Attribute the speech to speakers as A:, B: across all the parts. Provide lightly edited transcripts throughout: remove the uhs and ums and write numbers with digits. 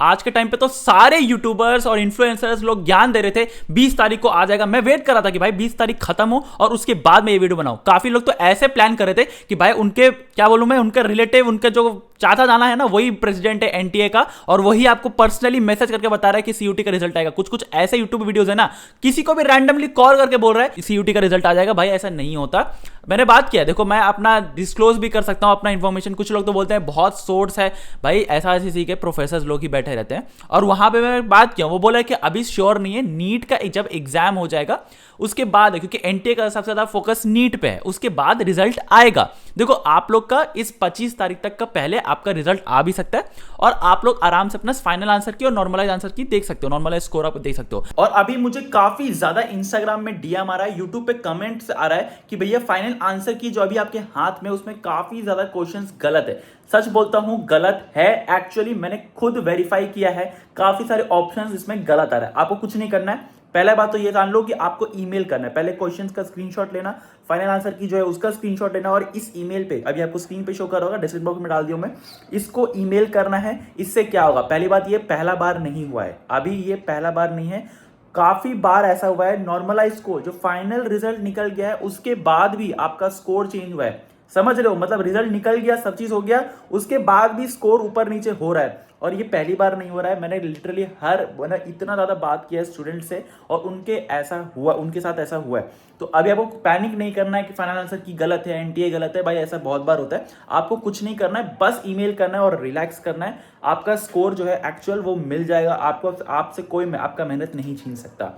A: आज के टाइम पे तो सारे यूट्यूबर्स और इन्फ्लुएंसर्स लोग ज्ञान दे रहे थे 20 तारीख को आ जाएगा। मैं वेट कर रहा था कि भाई 20 तारीख खत्म हो और उसके बाद मैं ये वीडियो बनाऊं। काफी लोग तो ऐसे प्लान कर रहे थे कि भाई उनके क्या बोलूं मैं, उनके रिलेटिव, उनके जो चाचा जाना है ना वही प्रेसिडेंट है एनटीए का, और वही आपको पर्सनली मैसेज करके बता रहा है कि सीयूटी का रिजल्ट आएगा। कुछ कुछ ऐसे यूट्यूब वीडियोस है ना, किसी को भी रैंडमली कॉल करके बोल रहा है सीयूटी का रिजल्ट आ जाएगा। भाई ऐसा नहीं होता। मैंने बात किया, देखो मैं अपना डिस्क्लोज भी कर सकता हूं अपना इंफॉर्मेशन। कुछ लोग तो बोलते हैं बहुत सोर्स है, भाई एसआरसीसी के प्रोफेसर लोग ही बैठे रहते हैं, और वहां पे मैं बात किया, वो बोला कि अभी श्योर नहीं है, नीट का जब एग्जाम हो जाएगा उसके बाद, क्योंकि एनटीए का सबसे ज्यादा फोकस नीट पे है, उसके बाद रिजल्ट आएगा। देखो आप लोग का इस 25 तारीख तक का पहले आपका रिजल्ट आ भी सकता है, और आप लोग आराम से अपना फाइनल आंसर की और नॉर्मलाइज आंसर की देख सकते हो, नॉर्मलाइज स्कोर आप देख सकते हो। और अभी मुझे काफी ज्यादा इंस्टाग्राम में डीएम आ रहा है, यूट्यूब पे कमेंट्स आ रहा है कि भैया फाइनल आंसर की जो अभी आपके हाथ में उसमें काफी ज्यादा क्वेश्चंस गलत है। सच बोलता हूं गलत है, एक्चुअली मैंने खुद वेरीफाई किया है, काफी सारे ऑप्शंस इसमें गलत आ रहा है। आपको कुछ नहीं करना है, पहला बात तो ये जान लो कि आपको ईमेल करना है, पहले क्वेश्चंस का स्क्रीनशॉट लेना, फाइनल आंसर की जो है उसका स्क्रीनशॉट लेना, और इस ईमेल पे अभी आपको स्क्रीन पे शो कर रहा होगा, डिस्क्रिप्शन बॉक्स में डाल दिया मैं, इसको ईमेल करना है। इससे क्या होगा, पहली बात ये पहला बार नहीं हुआ है, अभी ये पहला बार नहीं है, काफी बार ऐसा हुआ है। नॉर्मलाइज स्कोर जो फाइनल रिजल्ट निकल गया है उसके बाद भी आपका स्कोर चेंज हुआ है, समझ रहे हो, मतलब रिजल्ट निकल गया, सब चीज हो गया, उसके बाद भी स्कोर ऊपर नीचे हो रहा है, और ये पहली बार नहीं हो रहा है। मैंने लिटरली इतना ज्यादा बात किया है स्टूडेंट से, और उनके साथ ऐसा हुआ है। तो अभी आपको पैनिक नहीं करना है कि फाइनल आंसर की गलत है, एनटीए गलत है, भाई ऐसा बहुत बार होता है। आपको कुछ नहीं करना है, बस ईमेल करना है और रिलैक्स करना है, आपका स्कोर जो है एक्चुअल वो मिल जाएगा आपको। आपसे कोई आपका मेहनत नहीं छीन सकता।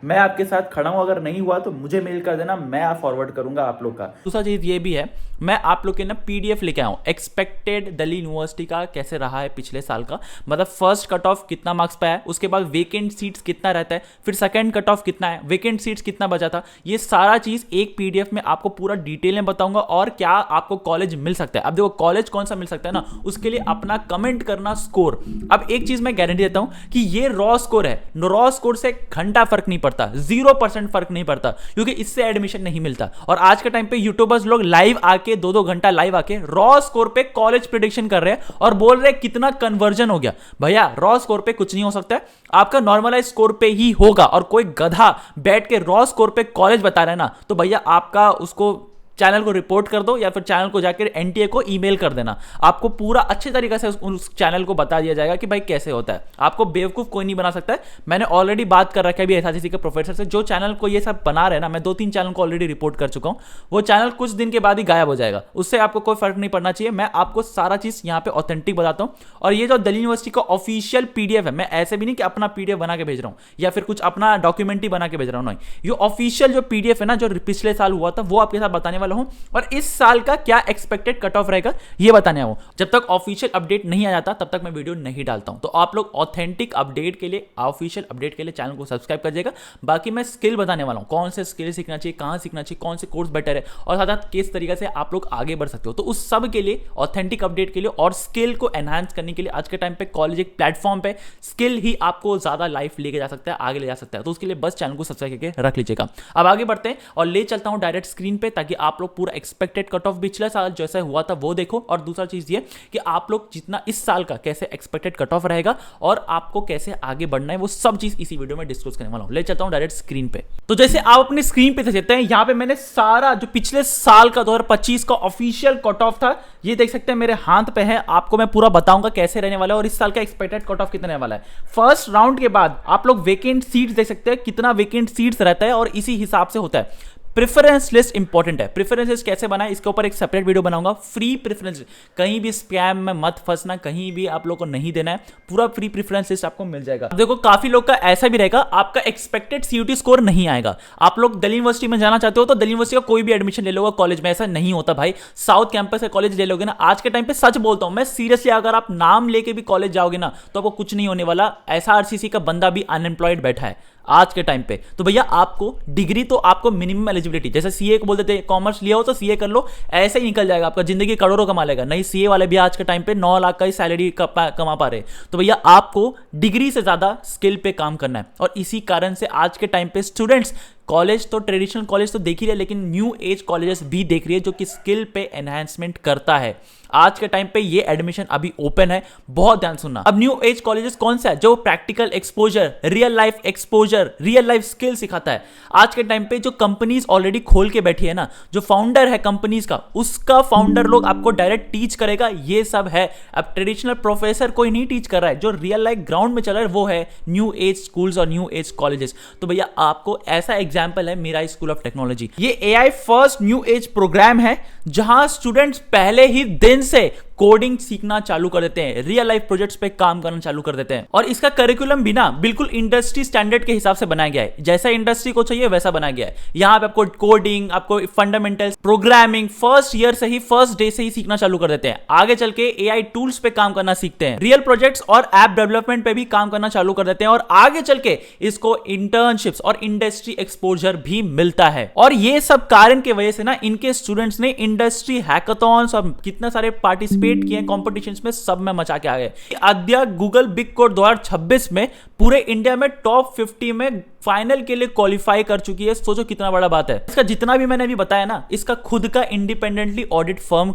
A: मैं आपके साथ खड़ा हूं, अगर नहीं हुआ तो मुझे मेल कर देना, मैं फॉरवर्ड करूंगा आप लोग का। दूसरा चीज ये भी है, मैं आप लोग के ना पीडीएफ लेके आया हूं एक्सपेक्टेड दिल्ली यूनिवर्सिटी का कैसे रहा है पिछले साल का, मतलब फर्स्ट कट ऑफ कितना मार्क्स पे है, उसके बाद वेकेंट सीट्स कितना रहता है, फिर सेकंड कट ऑफ कितना है, वेकेंट सीट्स कितना बचा था, ये सारा चीज एक पीडीएफ में आपको पूरा डिटेल में बताऊंगा, और क्या आपको कॉलेज मिल सकता है। अब देखो कॉलेज कौन सा मिल सकता है ना, उसके लिए अपना कमेंट करना स्कोर। अब एक चीज मैं गारंटी देता हूं कि ये रॉ स्कोर है, रॉ स्कोर से घंटा फर्क नहीं पड़ता, 0% फर्क नहीं पड़ता, क्योंकि इससे एडमिशन नहीं मिलता। और आज के टाइम पे यूट्यूबर्स लोग लाइव आके 2-2 घंटा लाइव आके रॉ स्कोर पे कॉलेज प्रेडिक्शन कर रहे हैं और बोल रहे हैं कितना कन्वर्जन हो गया। भैया रॉ स्कोर पे कुछ नहीं हो सकता है, आपका नॉर्मलाइज स्कोर पे ही होगा। और कोई गधा बैठ के रॉ स्कोर पे कॉलेज बता रहा है ना, तो भैया आपका उसको चैनल को रिपोर्ट कर दो, या फिर चैनल को जाकर एनटीए को ईमेल कर देना। आपको पूरा अच्छे तरीके से उस चैनल को बता दिया जाएगा कि भाई कैसे होता है। आपको बेवकूफ कोई नहीं बना सकता है। मैंने ऑलरेडी बात कर रखा है भी एसआरसीसी के प्रोफेसर से, जो चैनल को ये सब बना रहे हैं ना, मैं 2-3 चैनल को ऑलरेडी रिपोर्ट कर चुका हूं, वो चैनल कुछ दिन के बाद ही गायब हो जाएगा, उससे आपको कोई फर्क नहीं पड़ना चाहिए। मैं आपको सारा चीज यहाँ पे ऑथेंटिक बताता हूँ। और ये जो दिल्ली यूनिवर्सिटी का ऑफिशियल पीडीएफ है, मैं ऐसे भी नहीं कि अपना पीडीएफ बना के भेज रहा हूँ या फिर कुछ अपना डॉक्यूमेंट ही बना के भेज रहा हूँ, नहीं, ये ऑफिशियल जो पीडीएफ है ना, जो पिछले साल हुआ था, वो आपके साथ बताने वाला हूं। और इस साल का क्या एक्सपेक्टेड कट ऑफ रहेगा ये बताने आऊं। जब तक ऑफिशियल अपडेट नहीं आ जाता तब तक मैं वीडियो नहीं डालता हूं। तो आप लोग ऑथेंटिक अपडेट के लिए, ऑफिशियल अपडेट के लिए चैनल को सब्सक्राइब कर जाएगा। बाकी मैं स्किल बताने वाला हूं, कौन से स्किल सीखना चाहिए, कहां सीखना चाहिए, कौन से कोर्स बेटर है, और साथ साथ किस तरीके से आप लोग आगे बढ़ सकते हो। तो उस सब के लिए, ऑथेंटिक अपडेट के लिए और स्किल को एनहांस करने के लिए आज के टाइम पे कॉलेज एक प्लेटफॉर्म पे स्किल ही आपको ज्यादा लाइफ लेके जा सकता है, आगे ले जा सकता है। तो उसके लिए बस चैनल को सब्सक्राइब करके रख लीजिएगा। अब आगे बढ़ते हैं और ले चलता हूं डायरेक्ट स्क्रीन पे, ताकि आप लोग पूरा एक्सपेक्टेड कट ऑफ पिछले साल जैसा हुआ था वो देखो। और दूसरा चीज ये कि आप लोग जितना इस साल का कैसे एक्सपेक्टेड कट ऑफ रहेगा और आपको कैसे आगे बढ़ना है, वो सब चीज इसी वीडियो में डिस्कस करने वाला हूं। ले चलता हूं डायरेक्ट स्क्रीन पे। तो जैसे आप अपनी स्क्रीन पे देख सकते हैं, यहां पे मैंने सारा जो पिछले साल का 2025 का ऑफिशियल कट ऑफ था, ये देख सकते हैं मेरे हाथ पे है। आपको मैं पूरा बताऊंगा कैसे रहने वाला है और इस साल का एक्सपेक्टेड कट ऑफ कितना रहने वाला है। फर्स्ट राउंड के बाद आप लोग वेकेंट सीट्स देख सकते हैं, कितना वेकेंट सीट्स रहता है और इसी हिसाब से होता है। प्रेफरेंस लिस्ट इंपॉर्टेंट है। प्रेफरेंस लिस्ट कैसे बनाए, इसके ऊपर एक सेपरेट वीडियो बनाऊंगा। फ्री प्रेफरेंस, कहीं भी स्पैम में मत फंसना, कहीं भी आप लोग को नहीं देना है, पूरा फ्री प्रेफरेंस लिस्ट आपको मिल जाएगा। देखो काफी लोग का ऐसा भी रहेगा, आपका एक्सपेक्टेड सीयूटी स्कोर नहीं आएगा। आप लोग दिल्ली यूनिवर्सिटी में जाना चाहते हो तो दिल्ली यूनिवर्सिटी का कोई भी एडमिशन ले लोगे कॉलेज में, ऐसा नहीं होता भाई। साउथ कैंपस का कॉलेज ले लोगे ना, आज के टाइम पे सच बोलता हूं मैं सीरियसली, अगर आप नाम लेके भी कॉलेज जाओगे ना तो आपको कुछ नहीं होने वाला। एसआरसीसी का बंदा भी अनएम्प्लॉयड बैठा है आज के टाइम पे। तो भैया आपको डिग्री तो आपको मिनिमम एलिजिबिलिटी, जैसे सीए को बोलते थे कॉमर्स लिया हो तो सीए कर लो, ऐसे ही निकल जाएगा आपका, जिंदगी करोड़ों कमा लेगा। नहीं, सीए वाले भी आज के टाइम पे 9 लाख का ही सैलरी कमा पा रहे। तो भैया आपको डिग्री से ज्यादा स्किल पे काम करना है। और इसी कारण से आज के टाइम पे स्टूडेंट्स कॉलेज तो ट्रेडिशनल कॉलेज तो देख ही रहे, लेकिन न्यू एज कॉलेजेस भी देख रही है जो कि स्किल पे एनहांसमेंट करता है। आज के टाइम पे ये एडमिशन अभी ओपन है, बहुत ध्यान सुनना। अब न्यू एज कॉलेजेस कौन सा है? जो practical exposure, real life exposure, real life skill सिखाता है। आज के टाइम पे जो कंपनीज ऑलरेडी खोल के बैठी है ना, जो फाउंडर है कंपनीज का, उसका फाउंडर लोग आपको डायरेक्ट टीच करेगा, ये सब है। अब ट्रेडिशनल प्रोफेसर कोई नहीं टीच कर रहा है, जो रियल लाइफ ग्राउंड में चल रहा है वो है न्यू एज स्कूल्स और न्यू एज कॉलेजेस। तो भैया आपको ऐसा एग्जांपल है मेरा स्कूल ऑफ टेक्नोलॉजी। ये AI first new age program है जहां स्टूडेंट्स पहले ही दिन से कोडिंग सीखना चालू कर देते हैं, रियल लाइफ प्रोजेक्ट्स पे काम करना चालू कर देते हैं। और इसका करिकुलम भी ना बिल्कुल इंडस्ट्री स्टैंडर्ड के हिसाब से बनाया गया है, जैसा इंडस्ट्री को चाहिए वैसा बनाया गया है। यहां पे आपको कोडिंग, आपको फंडामेंटल्स, प्रोग्रामिंग फर्स्ट ईयर से ही, फर्स्ट डे से ही सीखना चालू कर देते हैं। आगे चल के एआई टूल्स पे काम करना सीखते हैं, रियल प्रोजेक्ट्स और ऐप डेवलपमेंट पे भी काम करना चालू कर देते हैं, और आगे चल के इसको इंटर्नशिप्स और इंडस्ट्री एक्सपोजर भी मिलता है। और ये सब कारण की वजह से ना इनके स्टूडेंट्स ने इंडस्ट्री हैकाथॉन्स और कितने सारे पार्टिसिपेट किए कॉम्पिटिशंस में, सब में मचा के आ गए। आद्या गूगल बिग कोड 2026 में पूरे इंडिया में टॉप 50 में फाइनल के लिए क्वालिफाई कर चुकी है। सोचो कितना बड़ा बात है। इसका जितना भी मैंने अभी बताया ना, इसका खुद का इंडिपेंडेंटली ऑडिट फर्म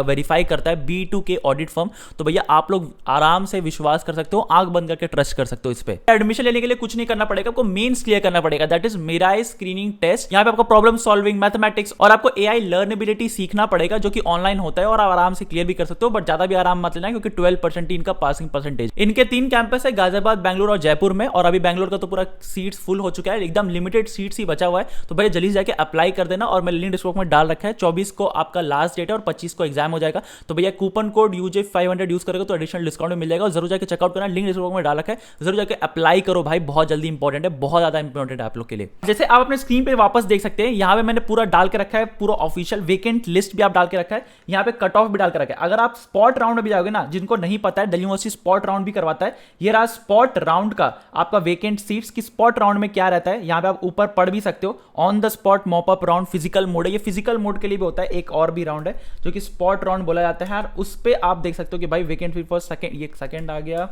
A: वेरीफाई करता है, B2K ऑडिट फर्म। तो भैया आप लोग आराम से विश्वास कर सकते हो, आंख बंद करके ट्रस्ट कर सकते हो इस पे। एडमिशन लेने के लिए कुछ नहीं करना पड़ेगा, आपको मेंस क्लियर करना पड़ेगा, दैट इज मेराई स्क्रीनिंग टेस्ट। यहाँ पे आपको प्रॉब्लम सॉल्विंग, मैथमेटिक्स और आपको एआई लर्नेबिलिटी सीखना पड़ेगा, जो कि ऑनलाइन होता है और आप आराम से क्लियर भी कर सकते हो, बट ज्यादा भी आराम मत लेना क्योंकि 12% ही इनका पासिंग परसेंटेज। इनके 3 कैंपस है, गाजियाबाद, बैंगलोर और जयपुर में। और अभी बैंगलोर का तो पूरा सीट्स फुल हो चुका है, एकदम लिमिटेड सीट्स ही बचा हुआ है। तो भैया जल्दी जाके अप्लाई कर देना, और मैं लिंक डिस्क्रिप्शन में डाल रखा है। 24 को आपका लास्ट डेट है और 25 को एग्जाम हो जाएगा। तो भैया कूपन कोड UJ500 यूज करोगे तो एडिशनल डिस्काउंट मिल जाएगा, और जरूर जाके चेकआउट करना, लिंक डिस्क्रिप्शन में डाल रखा है, जरूर जाके अप्लाई करो भाई, बहुत जल्दी इंपॉर्टेंट है, बहुत ज्यादा इंपॉर्टेंट है आप लोग के लिए। जैसे आप अपने स्क्रीन पे वापस देख सकते हैं, यहाँ पे मैंने पूरा डाल के रखा है, पूरा ऑफिशियल वेकेंट लिस्ट भी आप डाल के रखा है, यहाँ पे कट ऑफ भी डाल के रखा है। अगर आप स्पॉट राउंड में भी जाओगे ना, जिनको नहीं पता है, दिल्ली यूनिवर्सिटी स्पॉट राउंड भी करवाता है। ये रहा स्पॉट राउंड का आपका वेकेंट सीट्स की। स्पॉट राउंड में क्या रहता है, यहाँ पे आप ऊपर पढ़ भी सकते हो, on the spot mop up round physical mode है। ये फिजिकल मोड के लिए भी होता है, एक और भी राउंड है जो कि स्पॉट राउंड बोला जाता है। और उस पे आप देख सकते हो कि भाई वेकेंट फीस फॉर सेकंड, ये सेकंड आ गया।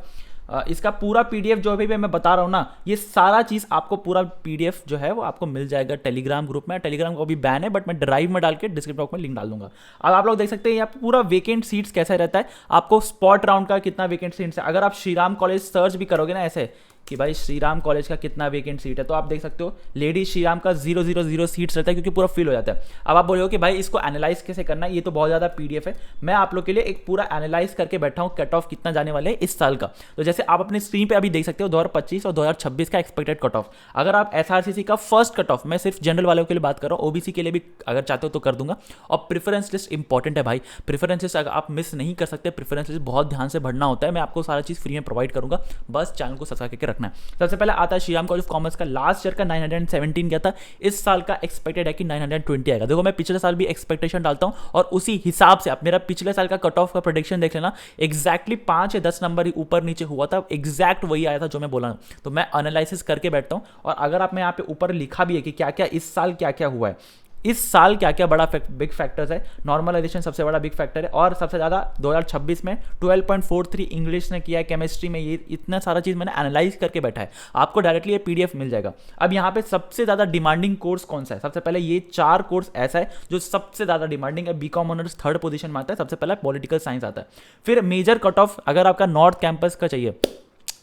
A: इसका पूरा पीडीएफ जो भी मैं बता रहा हूं ना, ये सारा चीज आपको पूरा पीडीएफ जो है वो आपको मिल जाएगा टेलीग्राम ग्रुप में। टेलीग्राम को भी बैन है, बट मैं ड्राइव में डाल के डिस्क्रिप्शन बॉक्स में लिंक डाल दूंगा। अब आप लोग देख सकते हैं यहाँ पे पूरा वेकेंट सीट्स कैसा रहता है, आपको स्पॉट राउंड का कितना वेकेंट सीट्स है। अगर आप श्रीराम कॉलेज सर्च भी करोगे ना ऐसे कि भाई श्रीराम कॉलेज का कितना वेकेंट सीट है, तो आप देख सकते हो लेडी श्रीराम का 000 सीट्स रहता है, क्योंकि पूरा फिल हो जाता है। अब आप बोलोगे कि भाई इसको एनालाइज कैसे करना है, ये तो बहुत ज़्यादा पीडीएफ है। मैं आप लोग के लिए एक पूरा एनालाइज करके बैठा हूँ, कट ऑफ कितना जाने वाले हैं इस साल का। तो जैसे आप अपने स्क्रीन पे अभी देख सकते हो 2025 और 2026 का एक्सपेक्टेड कट ऑफ। अगर आप SRCC का फर्स्ट कट ऑफ, मैं सिर्फ जनरल वालों के लिए बात कर रहा हूँ, ओबीसी के लिए भी अगर चाहते हो तो कर दूंगा। और प्रेफरेंस लिस्ट इंपॉर्टेंट है भाई, प्रेफरेंस लिस्ट अगर आप मिस नहीं कर सकते, प्रेफरेंस लिस्ट बहुत ध्यान से भरना होता है। मैं आपको सारा चीज़ फ्री में प्रोवाइड करूंगा, बस चैनल को सब्सक्राइब करके रखना है। सबसे पहले आता है श्रीराम कॉलेज ऑफ कॉमर्स का, लास्ट ईयर का 917 गया था, इस साल का एक्सपेक्टेड है कि 920 आएगा। देखो मैं पिछले साल भी एक्सपेक्टेशन डालता हूं, और उसी हिसाब से आप मेरा पिछले साल का कट ऑफ का प्रेडिक्शन देख लेना, एग्जैक्टली 5 या 10 नंबर ही ऊपर नीचे हुआ था, एग्जैक्ट वही आया था जो मैं बोला। तो मैं एनालिसिस करके बैठता हूं, और अगर आप, मैं यहाँ पे ऊपर लिखा भी है कि क्या क्या इस साल क्या क्या हुआ है, इस साल क्या क्या बड़ा बिग फैक्टर्स है। नॉर्मलाइजेशन सबसे बड़ा बिग फैक्टर है, और सबसे ज़्यादा 2026 में 12.43 इंग्लिश ने किया है, केमिस्ट्री में, ये इतना सारा चीज़ मैंने एनालाइज करके बैठा है। आपको डायरेक्टली ये पीडीएफ मिल जाएगा। अब यहाँ पे सबसे ज़्यादा डिमांडिंग कोर्स कौन सा है, सबसे पहले ये 4 कोर्स ऐसा है जो सबसे ज़्यादा डिमांडिंग है। बीकॉम ऑनर्स 3rd पोजीशन में आता है, सबसे पहले पॉलिटिकल साइंस आता है। फिर मेजर कट ऑफ अगर आपका नॉर्थ कैंपस का चाहिए,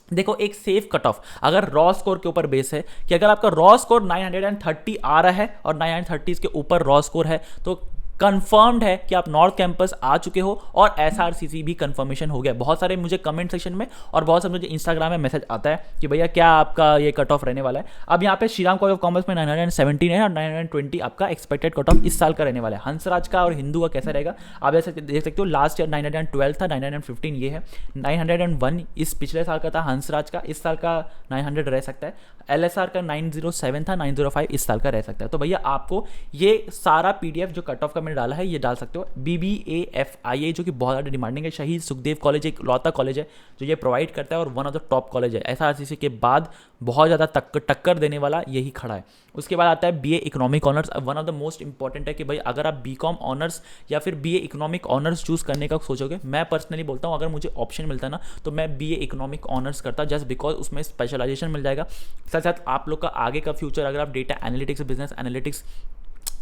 A: देखो एक सेफ कट ऑफ अगर रॉ स्कोर के ऊपर बेस है कि अगर आपका रॉ स्कोर 930 आ रहा है और 930 के ऊपर रॉ स्कोर है, तो कंफर्म्ड है कि आप नॉर्थ कैंपस आ चुके हो, और SRCC भी कंफर्मेशन हो गया। बहुत सारे मुझे कमेंट सेक्शन में और बहुत सारे मुझे इंस्टाग्राम में मैसेज आता है कि भैया क्या आपका ये कट ऑफ रहने वाला है। अब यहाँ पे श्रीराम कॉलेज ऑफ कॉमर्स में 917 है और 920 आपका एक्सपेक्टेड कट ऑफ इस साल का रहने वाला है। हंसराज का और हिंदू का कैसा रहेगा आप जैसे देख सकते हो, लास्ट ईयर 912 था, 915 ये है, 901 इस पिछले साल का था हंसराज का, इस साल का 900 रह सकता है। LSR का 907 था, 905 इस साल का रह सकता है। तो भैया आपको ये सारा पीडीएफ जो कट ऑफ का मैंने डाला है ये डाल सकते हो। BBAFIA जो कि बहुत ज़्यादा डिमांडिंग है, शहीद सुखदेव कॉलेज एक लौता कॉलेज है जो ये प्रोवाइड करता है, और one of the top college है। SRCC के बाद बहुत ज़्यादा टक्कर देने वाला यही खड़ा है। उसके बाद आता है BA economic honours. One of the most important है कि भाई अगर आप BCom ऑनर्स या फिर BA इकोनॉमिक ऑनर्स चूज करने का सोचोगे, मैं पर्सनली बोलता हूँ अगर मुझे ऑप्शन मिलता ना तो मैं BA इकोनॉमिक ऑनर्स करता, जस्ट बिकॉज उसमें स्पेशलाइजेशन मिल जाएगा। साथ साथ आप लोग का आगे का फ्यूचर, अगर आप डेटा एनालिटिक्स, बिजनेस एनालिटिक्स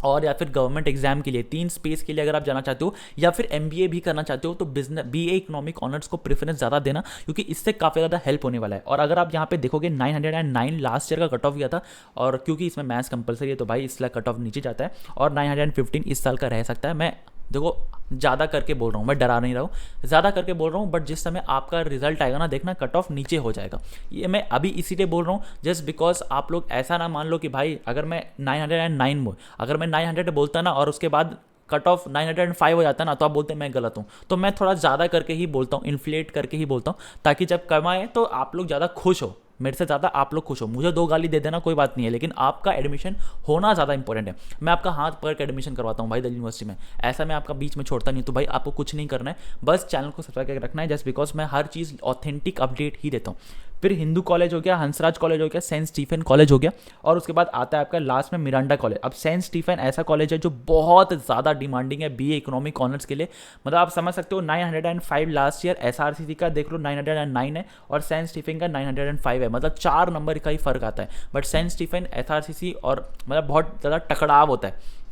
A: और या फिर गवर्नमेंट एग्जाम के लिए 3 स्पेस के लिए अगर आप जाना चाहते हो या फिर एमबीए भी करना चाहते हो तो बिजनेस बीए इकोनॉमिक ऑनर्स को प्रेफरेंस ज़्यादा देना, क्योंकि इससे काफ़ी ज़्यादा हेल्प होने वाला है। और अगर आप यहाँ पे देखोगे 909 लास्ट ईयर का कट ऑफ गया था, और क्योंकि इसमें मैथ्स कंपलसरी है तो भाई इसलिए कट ऑफ नीचे जाता है, और 915 इस साल का रह सकता है। मैं देखो ज़्यादा करके बोल रहा हूँ, मैं डरा नहीं रहा हूँ, ज़्यादा करके बोल रहा हूँ, बट जिस समय आपका रिजल्ट आएगा ना, देखना कट ऑफ नीचे हो जाएगा। ये मैं अभी इसीलिए बोल रहा हूँ जस्ट बिकॉज आप लोग ऐसा ना मान लो कि भाई अगर मैं 909 में, अगर मैं 900 बोलता ना और उसके बाद कट ऑफ 905 हो जाता ना, तो आप बोलते हैं मैं गलत हूँ। तो मैं थोड़ा ज़्यादा करके ही बोलता हूँ, इन्फ्लेट करके ही बोलता हूँ, ताकि जब कमाए तो आप लोग ज़्यादा खुश हो, मेरे से ज़्यादा आप लोग खुश हो। मुझे 2 गाली दे देना कोई बात नहीं है, लेकिन आपका एडमिशन होना ज़्यादा इंपॉर्टेंट है। मैं आपका हाथ पकड़ के एडमिशन करवाता हूँ भाई दिल्ली यूनिवर्सिटी में, ऐसा मैं आपका बीच में छोड़ता नहीं। तो भाई आपको कुछ नहीं करना है, बस चैनल को सब्सक्राइब करके रखना है, जस्ट बिकॉज मैं हर चीज़ ऑथेंटिक अपडेट ही देता हूँ। फिर हिंदू कॉलेज हो गया, हंसराज कॉलेज हो गया, सेंट स्टीफन कॉलेज हो गया, और उसके बाद आता है आपका लास्ट में मिरांडा कॉलेज। अब सेंट स्टीफन ऐसा कॉलेज है जो बहुत ज़्यादा डिमांडिंग है बीए इकोनॉमिक ऑनर्स के लिए। मतलब आप समझ सकते हो 905 लास्ट ईयर एसआरसीसी का देख लो 909 है, और सेंट स्टीफन का 905 है, मतलब 4 नंबर का ही फर्क आता है। बट सेंट स्टीफन एसआरसीसी और मतलब बहुत ज़्यादा टकराव होता है।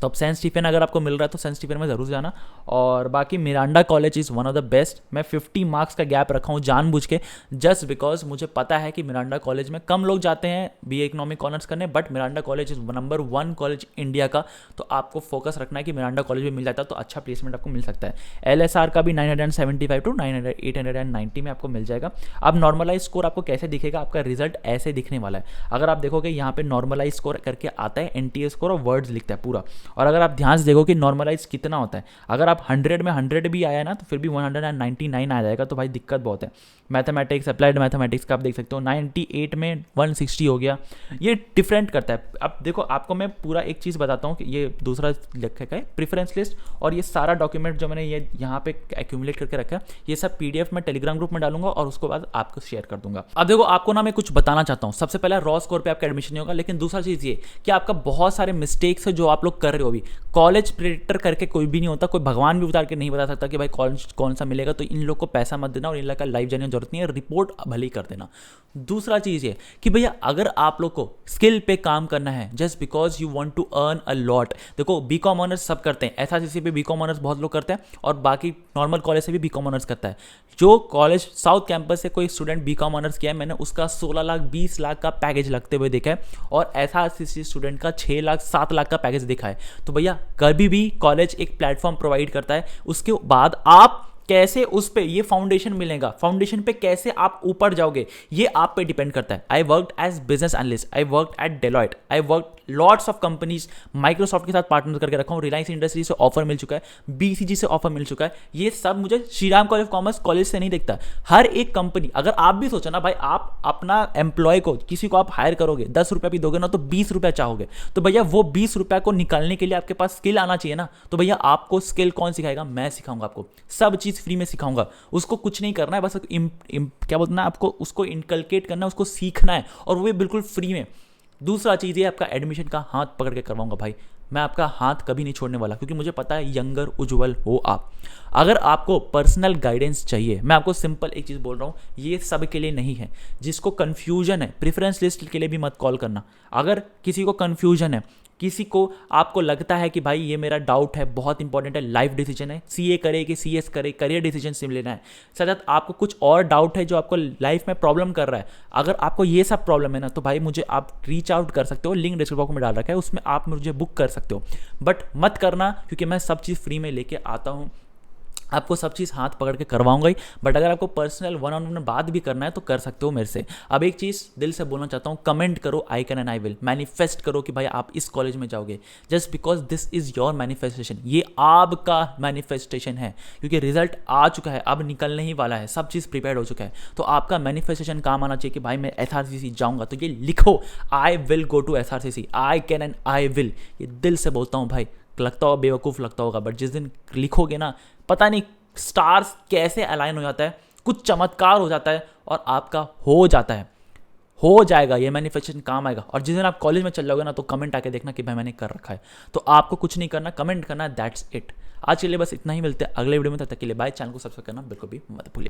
A: तो अब सेंट स्टीफन अगर आपको मिल रहा है तो सेंट स्टीफन में ज़रूर जाना। और बाकी Miranda college is one of the best. मैं 50 मार्क्स का गैप रखा हूँ जानबूझ के, जस्ट बिकॉज मुझे पता है कि मिरांडा कॉलेज में कम लोग जाते हैं बीए इकोनॉमिक ऑनर्स करने, but Miranda college is number 1 college India का। तो आपको फोकस रखना है कि मिरांडा कॉलेज में मिल जाता है तो अच्छा प्लेसमेंट आपको मिल सकता है। एलएसआर का भी 975 टू 890 में आपको मिल जाएगा। अब नॉर्मलाइज स्कोर आपको कैसे दिखेगा, आपका रिजल्ट ऐसे दिखने वाला है। अगर आप देखोगे यहाँ पे नॉर्मलाइज स्कोर करके आता है, एनटीए स्कोर और वर्ड्स लिखता है पूरा। और अगर आप ध्यान से देखो कि नॉर्मलाइज कितना होता है, अगर आप 100 में 100 भी आया ना तो फिर भी 199 आ जाएगा, तो भाई दिक्कत बहुत है। मैथमेटिक्स, अप्लाइड मैथमेटिक्स का आप देख सकते हो 98 में 160 हो गया, ये डिफरेंट करता है। अब देखो आपको मैं पूरा एक चीज़ बताता हूँ कि ये दूसरा लिखा है प्रेफरेंस लिस्ट, और ये सारा डॉक्यूमेंट जो मैंने ये यहाँ पे एक्यूमुलेट करके रखा है, ये सब पीडीएफ में टेलीग्राम ग्रुप में डालूंगा और उसके बाद आपको शेयर कर दूंगा। अब देखो आपको ना मैं कुछ बताना चाहता हूँ। सबसे पहले रॉ स्कोर पे आपका एडमिशन नहीं होगा, लेकिन दूसरा चीज़ ये कि आपका बहुत सारे मिस्टेक्स है जो आप लोग कर रहे हो अभी। कॉलेज प्रेडिक्टर करके कोई भी नहीं होता, कोई भगवान भी उतार के नहीं बता सकता कि भाई कॉलेज कौन सा मिलेगा। तो इन लोग को पैसा मत देना और इन लोग का लाइव जाने की जरूरत नहीं है, रिपोर्ट भले ही कर देना। दूसरा चीज़ ये कि भैया अगर आप लोग को स्किल पे काम करना है just because you want to earn a lot, देखो बीकॉम ऑनर्स सब करते हैं, एसआरसीसी पे बीकॉम ऑनर्स बहुत लोग करते हैं, और बाकी नॉर्मल कॉलेज से भी बीकॉम ऑनर्स करता है। जो कॉलेज साउथ कैंपस से कोई स्टूडेंट बीकॉम ऑनर्स किया है, मैंने उसका 16 लाख 20 लाख का पैकेज लगते हुए देखा है, और एसआरसीसी स्टूडेंट का 6 लाख 7 लाख का पैकेज देखा है। तो भैया कभी भी कॉलेज एक प्लेटफॉर्म प्रोवाइड करता है, उसके बाद आप कैसे उस पे ये फाउंडेशन मिलेगा, फाउंडेशन पे कैसे आप ऊपर जाओगे, ये आप पे डिपेंड करता है। I worked as business analyst, I worked at Deloitte, I worked lots of companies, Microsoft के साथ पार्टनर करके रखा हूँ, रिलायंस इंडस्ट्री से ऑफर मिल चुका है, बीसीजी से ऑफर मिल चुका है। ये सब मुझे Shri Ram college of commerce college से नहीं दिखता। हर एक कंपनी, अगर आप भी सोचो ना भाई, आप अपना एम्प्लॉय को, किसी को आप हायर करोगे, 10 रुपया भी दोगे ना तो 20 रुपया चाहोगे, तो भैया वो 20 रुपया को निकालने के लिए आपके पास स्किल आना चाहिए ना। तो भैया आपको स्किल कौन सिखाएगा, मैं सिखाऊंगा आपको, सब चीज़ फ्री में सिखाऊंगा। उसको कुछ नहीं करना है, बस क्या बोलते हैं आपको, उसको इनकलकेट करना है, उसको सीखना है, और वो भी बिल्कुल फ्री में। दूसरा चीज़ ये आपका एडमिशन का हाथ पकड़ के करवाऊंगा भाई, मैं आपका हाथ कभी नहीं छोड़ने वाला, क्योंकि मुझे पता है यंगर उज्जवल हो आप। अगर आपको पर्सनल गाइडेंस चाहिए, मैं आपको सिंपल एक चीज़ बोल रहा हूँ, ये सब के लिए नहीं है। जिसको कन्फ्यूजन है प्रेफरेंस लिस्ट के लिए भी मत कॉल करना। अगर किसी को कन्फ्यूजन है, किसी को आपको लगता है कि भाई ये मेरा डाउट है, बहुत इंपॉर्टेंट है, लाइफ डिसीजन है, सीए करे कि सीएस करे, करियर डिसीजन सिम लेना है, सतत आपको कुछ और डाउट है जो आपको लाइफ में प्रॉब्लम कर रहा है, अगर आपको ये सब प्रॉब्लम है ना, तो भाई मुझे आप रीच आउट कर सकते हो, लिंक डिस्क्रिप्शन बॉक्स में डाल रखा है, उसमें आप मुझे बुक कर सकते हो। बट मत करना, क्योंकि मैं सब चीज़ फ्री में लेके आता हूँ, आपको सब चीज़ हाथ पकड़ के करवाऊंगा ही। बट अगर आपको पर्सनल 1-on-1 बात भी करना है तो कर सकते हो मेरे से। अब एक चीज़ दिल से बोलना चाहता हूँ, कमेंट करो आई can and I will, manifest करो कि भाई आप इस कॉलेज में जाओगे, just because this is your manifestation, ये आपका मैनिफेस्टेशन है, क्योंकि रिजल्ट आ चुका है, अब निकलने ही वाला है, सब चीज़ प्रिपेयर हो चुका है। तो आपका मैनिफेस्टेशन काम आना चाहिए कि भाई मैं एसआरसीसी जाऊँगा, तो ये लिखो, I will go to SRCC, I can and I will. ये दिल से बोलता हूँ भाई, लगता हो बेवकूफ़ लगता होगा, बट जिस दिन लिखोगे ना, पता नहीं स्टार्स कैसे अलाइन हो जाता है, कुछ चमत्कार हो जाता है और आपका हो जाता है, हो जाएगा, ये मैनिफेस्टेशन काम आएगा। और जिस दिन आप कॉलेज में चल जाओगे ना, तो कमेंट आके देखना कि भाई मैंने कर रखा है। तो आपको कुछ नहीं करना, कमेंट करना, दैट्स इट। आज के लिए बस इतना ही, मिलते हैं अगले वीडियो में, तब तक के लिए बाय। चैनल को सब्सक्राइब करना बिल्कुल भी मत भूलिए।